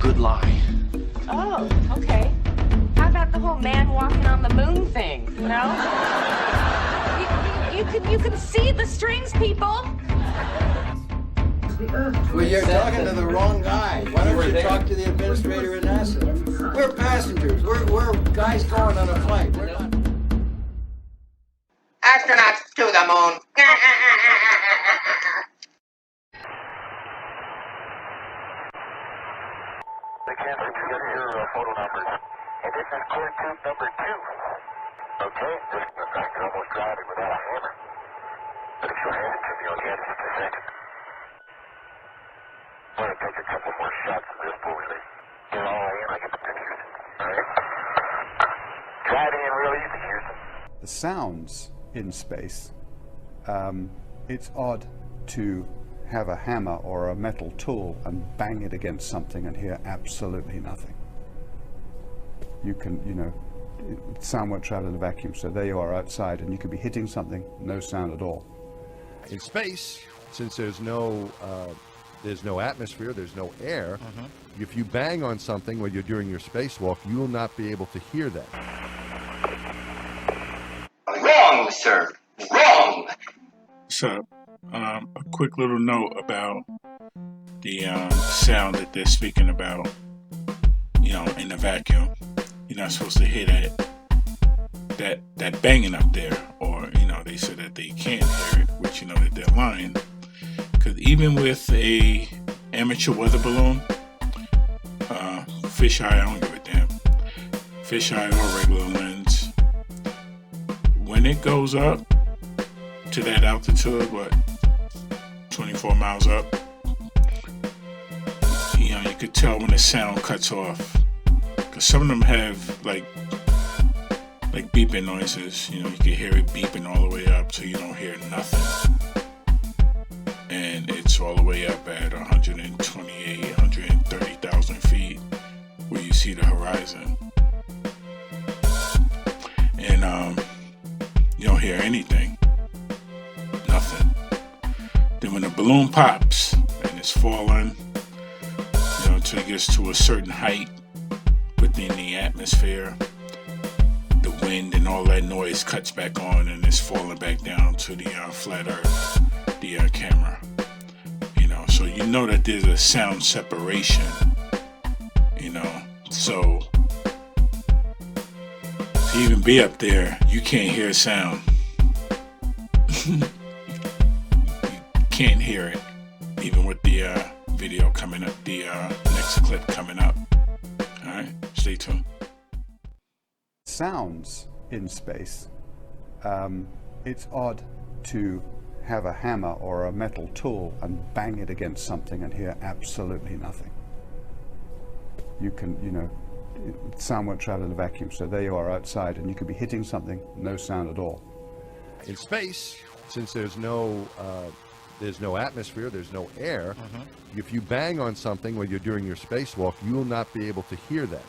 good lie. Oh, okay. How about the whole man walking on the moon thing, you know? You can see the strings, people. Well, you're talking to the wrong guy. Why don't you talk to the administrator at NASA? We're passengers. We're guys going on a flight. We're not. Astronauts to the moon. They can't get your photo numbers. And this is clear tube number 2. Okay, just in fact, you're almost driving without a hammer. But if you'll hand it to me, I'll get it in a second. I'm going to take a couple more shots of this before we get all in. I get the pictures. All right? Driving in real easy, Houston. The sounds in space, it's odd to have a hammer or a metal tool and bang it against something and hear absolutely nothing. You can, sound won't travel in a vacuum, so there you are outside and you could be hitting something, no sound at all. In space, since there's no atmosphere, there's no air, if you bang on something while you're doing your spacewalk, you will not be able to hear that. Wrong, sir. Wrong. So, a quick little note about the sound that they're speaking about, in the vacuum. You're not supposed to hear that banging up there, or, they said that they can't hear it, which, that they're lying. Because even with a amateur weather balloon, fisheye, I don't give a damn, fisheye or regular lens, when it goes up to that altitude, 24 miles up, you could tell when the sound cuts off. Because some of them have like beeping noises, you can hear it beeping all the way up so you don't hear nothing. And it's all the way up at 128, 130,000 feet where you see the horizon. And you don't hear anything. Nothing. Then when the balloon pops and it's falling, until it gets to a certain height within the atmosphere, the wind and all that noise cuts back on and it's falling back down to the flat earth, the camera. So you know that there's a sound separation, so to even be up there, you can't hear sound. You can't hear it, even with the video coming up, the next clip coming up. All right, stay tuned. Sounds in space, it's odd to have a hammer or a metal tool and bang it against something and hear absolutely nothing. You can, sound won't travel in a vacuum, so there you are outside and you could be hitting something, no sound at all. In space, since there's no atmosphere, there's no air, if you bang on something while you're doing your spacewalk, you will not be able to hear that.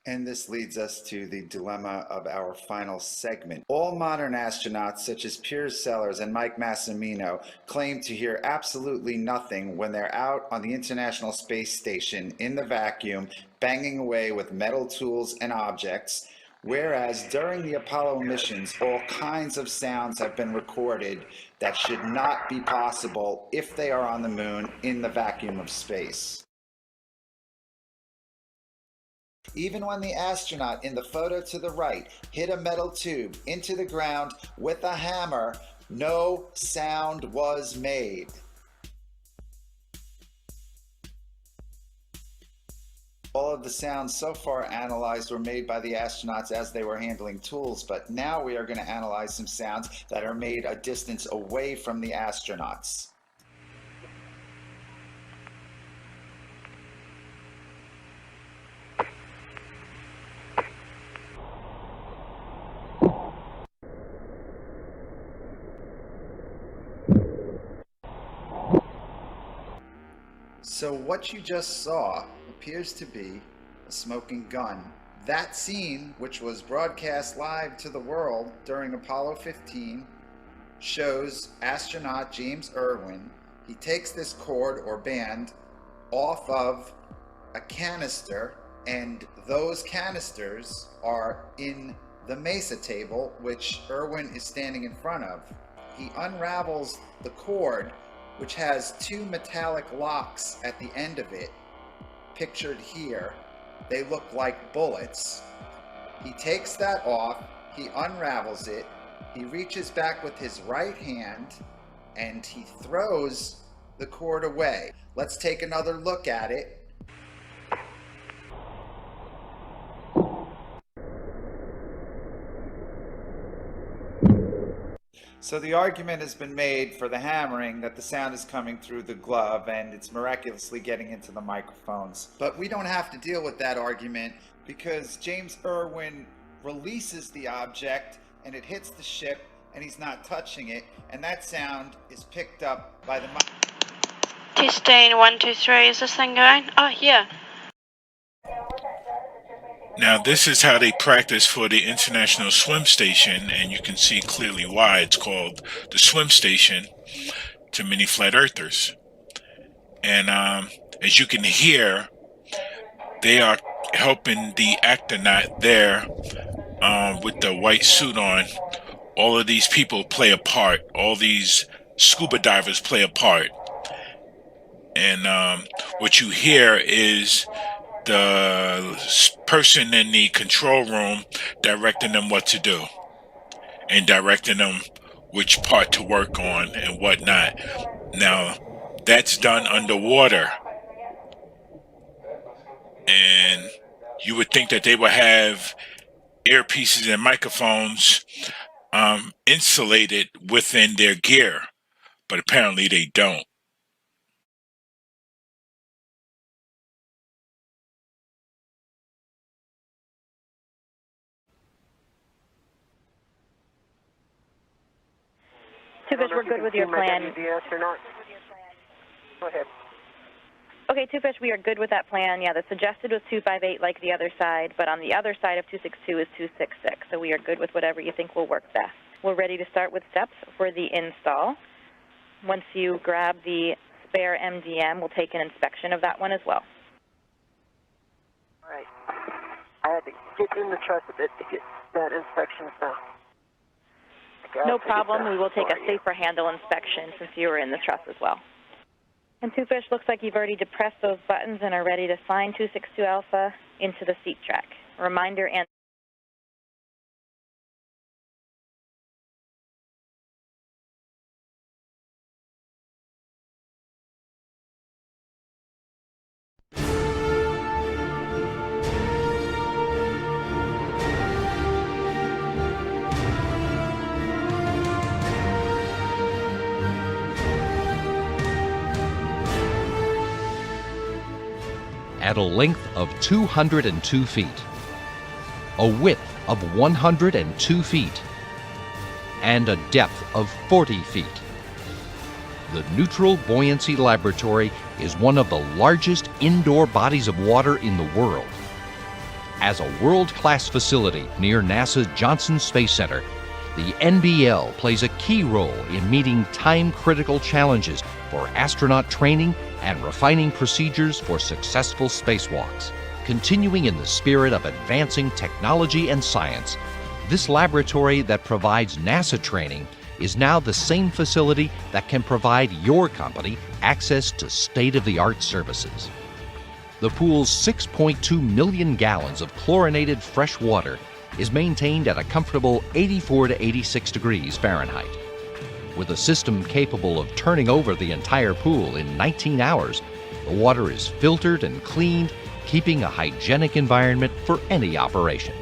And this leads us to the dilemma of our final segment. All modern astronauts, such as Piers Sellers and Mike Massimino, claim to hear absolutely nothing when they're out on the International Space Station in the vacuum, banging away with metal tools and objects, whereas during the Apollo missions, all kinds of sounds have been recorded that should not be possible if they are on the moon in the vacuum of space. Even when the astronaut in the photo to the right hit a metal tube into the ground with a hammer, no sound was made. All of the sounds so far analyzed were made by the astronauts as they were handling tools, but now we are going to analyze some sounds that are made a distance away from the astronauts. So what you just saw appears to be a smoking gun. That scene, which was broadcast live to the world during Apollo 15, shows astronaut James Irwin. He takes this cord or band off of a canister, and those canisters are in the mesa table, which Erwin is standing in front of. He unravels the cord, which has two metallic locks at the end of it, pictured here. They look like bullets. He takes that off, he unravels it, he reaches back with his right hand, and he throws the cord away. Let's take another look at it. So the argument has been made for the hammering that the sound is coming through the glove and it's miraculously getting into the microphones. But we don't have to deal with that argument because James Irwin releases the object and it hits the ship and he's not touching it, and that sound is picked up by the mic. Testing 1, 2, 3. Is this thing going? Oh, yeah. Now, this is how they practice for the International Swim Station, and you can see clearly why it's called the Swim Station to many flat earthers. And as you can hear, they are helping the Actornot there with the white suit on. All of these people play a part. All these scuba divers play a part. And what you hear is the person in the control room directing them what to do and directing them which part to work on and whatnot. Now, that's done underwater. And you would think that they would have earpieces and microphones insulated within their gear, but apparently they don't. Two-Fish, we're good with your plan. Go ahead. Okay, Two-Fish, we are good with that plan. Yeah, the suggested was 258 like the other side, but on the other side of 262 is 266, so we are good with whatever you think will work best. We're ready to start with steps for the install. Once you grab the spare MDM, we'll take an inspection of that one as well. All right. I had to get in the truck a bit to get that inspection done. No problem. We will take a safer handle inspection since you were in the truss as well. And Two-Fish, looks like you've already depressed those buttons and are ready to sign 262 Alpha into the seat track. Reminder and at a length of 202 feet, a width of 102 feet, and a depth of 40 feet. The Neutral Buoyancy Laboratory is one of the largest indoor bodies of water in the world. As a world-class facility near NASA's Johnson Space Center, the NBL plays a key role in meeting time-critical challenges for astronaut training and refining procedures for successful spacewalks. Continuing in the spirit of advancing technology and science, this laboratory that provides NASA training is now the same facility that can provide your company access to state-of-the-art services. The pool's 6.2 million gallons of chlorinated fresh water is maintained at a comfortable 84 to 86 degrees Fahrenheit. With a system capable of turning over the entire pool in 19 hours, the water is filtered and cleaned, keeping a hygienic environment for any operation.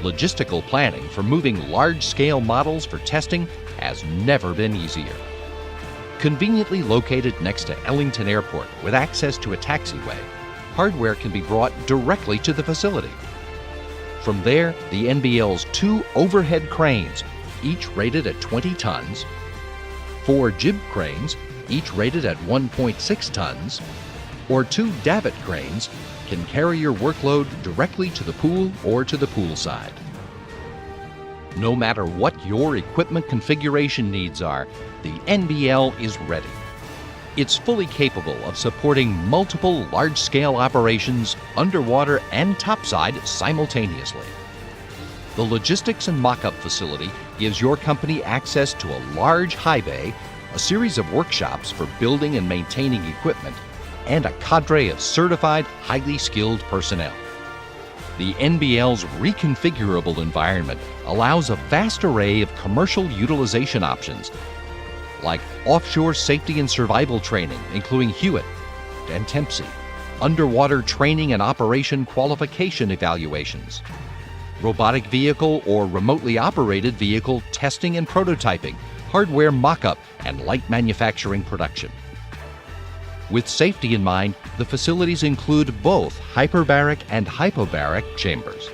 Logistical planning for moving large-scale models for testing has never been easier. Conveniently located next to Ellington Airport with access to a taxiway, hardware can be brought directly to the facility. From there, the NBL's 2 overhead cranes, each rated at 20 tons, 4 jib cranes, each rated at 1.6 tons, or 2 davit cranes can carry your workload directly to the pool or to the pool side. No matter what your equipment configuration needs are, the NBL is ready. It's fully capable of supporting multiple large-scale operations underwater and topside simultaneously. The logistics and mock-up facility gives your company access to a large high bay, a series of workshops for building and maintaining equipment, and a cadre of certified, highly skilled personnel. The NBL's reconfigurable environment allows a vast array of commercial utilization options, like offshore safety and survival training, including Hewitt and Tempsey, underwater training and operation qualification evaluations, robotic vehicle or remotely operated vehicle testing and prototyping, hardware mock-up, and light manufacturing production. With safety in mind, the facilities include both hyperbaric and hypobaric chambers.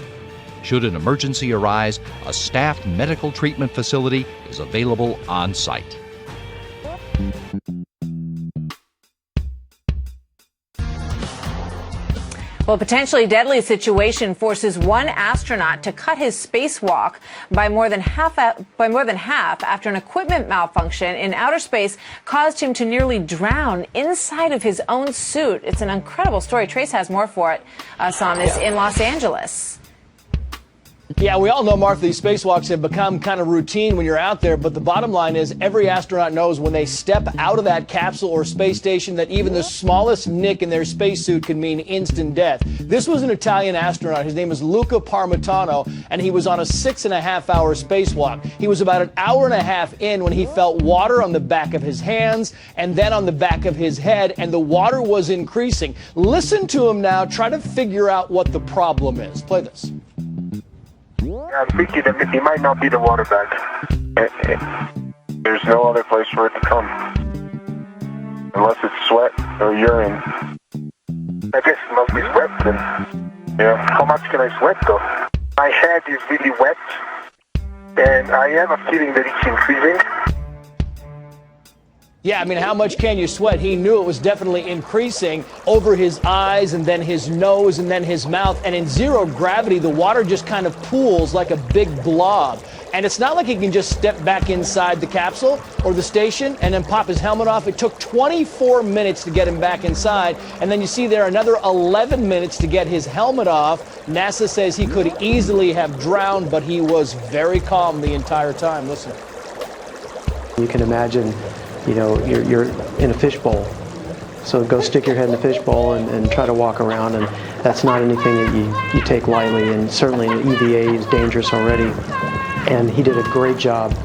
Should an emergency arise, a staffed medical treatment facility is available on site. Well, a potentially deadly situation forces one astronaut to cut his spacewalk by more than half after an equipment malfunction in outer space caused him to nearly drown inside of his own suit. It's an incredible story. Trace has more for us on this in Los Angeles. Yeah, we all know, Martha, these spacewalks have become kind of routine when you're out there, but the bottom line is every astronaut knows when they step out of that capsule or space station that even the smallest nick in their spacesuit can mean instant death. This was an Italian astronaut. His name is Luca Parmitano, and he was on a 6.5-hour spacewalk. He was about an hour and a half in when he felt water on the back of his hands and then on the back of his head, and the water was increasing. Listen to him now. Try to figure out what the problem is. Play this. I'm thinking that it might not be the water bag. There's no other place for it to come. Unless it's sweat or urine. I guess it must be sweat then. Yeah. How much can I sweat though? My head is really wet. And I have a feeling that it's increasing. Yeah, I mean, how much can you sweat? He knew it was definitely increasing over his eyes and then his nose and then his mouth. And in zero gravity, the water just kind of pools like a big blob. And it's not like he can just step back inside the capsule or the station and then pop his helmet off. It took 24 minutes to get him back inside. And then you see there another 11 minutes to get his helmet off. NASA says he could easily have drowned, but he was very calm the entire time. Listen. You can imagine, you know, you're in a fishbowl. So go stick your head in the fishbowl and try to walk around, and that's not anything that you take lightly, and certainly EVA is dangerous already. And he did a great job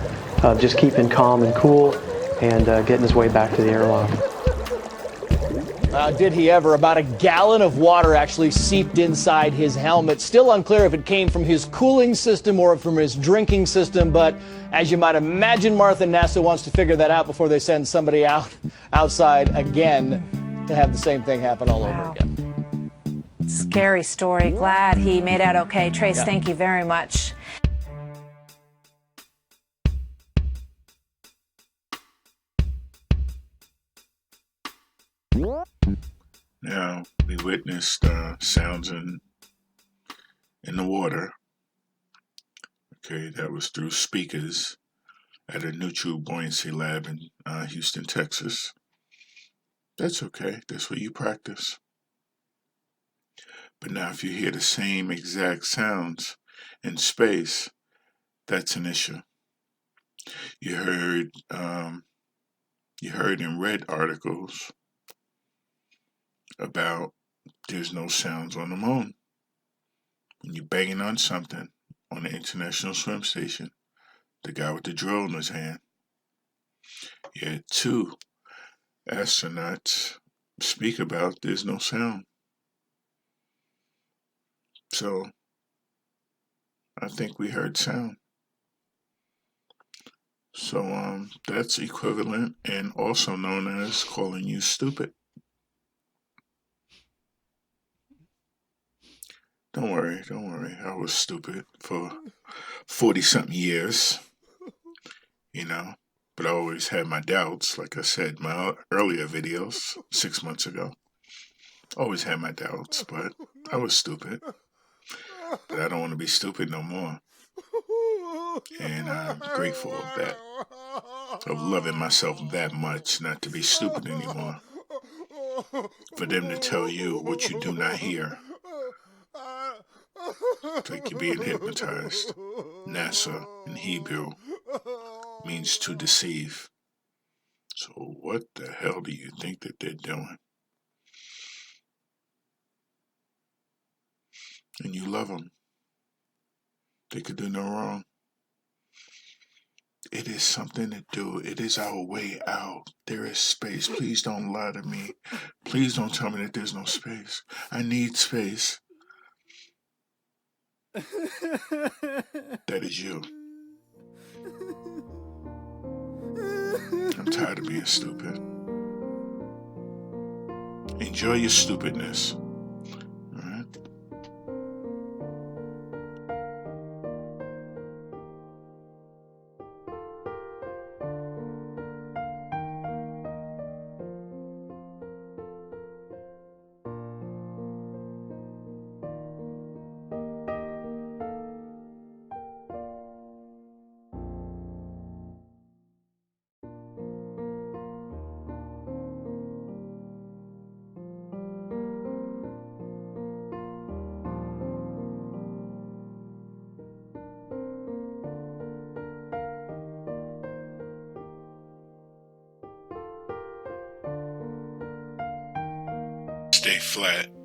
of just keeping calm and cool and getting his way back to the airlock. Did he ever? About a gallon of water actually seeped inside his helmet. Still unclear if it came from his cooling system or from his drinking system, but as you might imagine, Martha, NASA wants to figure that out before they send somebody outside again to have the same thing happen all over again. Scary story. Glad he made out okay. Trace, thank you very much. Now, we witnessed sounds in the water. Okay, that was through speakers at a neutral buoyancy lab in Houston, Texas. That's okay. That's what you practice. But now if you hear the same exact sounds in space, that's an issue. You heard and read articles about there's no sounds on the moon. When you're banging on something on the International Swim Station, the guy with the drill in his hand, you had 2 astronauts speak about there's no sound. So I think we heard sound. So that's equivalent and also known as calling you stupid. Don't worry. I was stupid for 40-something years, you know, but I always had my doubts. Like I said, my earlier videos 6 months ago, always had my doubts, but I was stupid. But I don't want to be stupid no more. And I'm grateful of that, of loving myself that much not to be stupid anymore. For them to tell you what you do not hear. It's like you're being hypnotized. NASA in Hebrew means to deceive. So what the hell do you think that they're doing? And you love them. They could do no wrong. It is something to do. It is our way out. There is space. Please don't lie to me. Please don't tell me that there's no space. I need space. That is you. I'm tired of being stupid. Enjoy your stupidness. All right? Stay flat.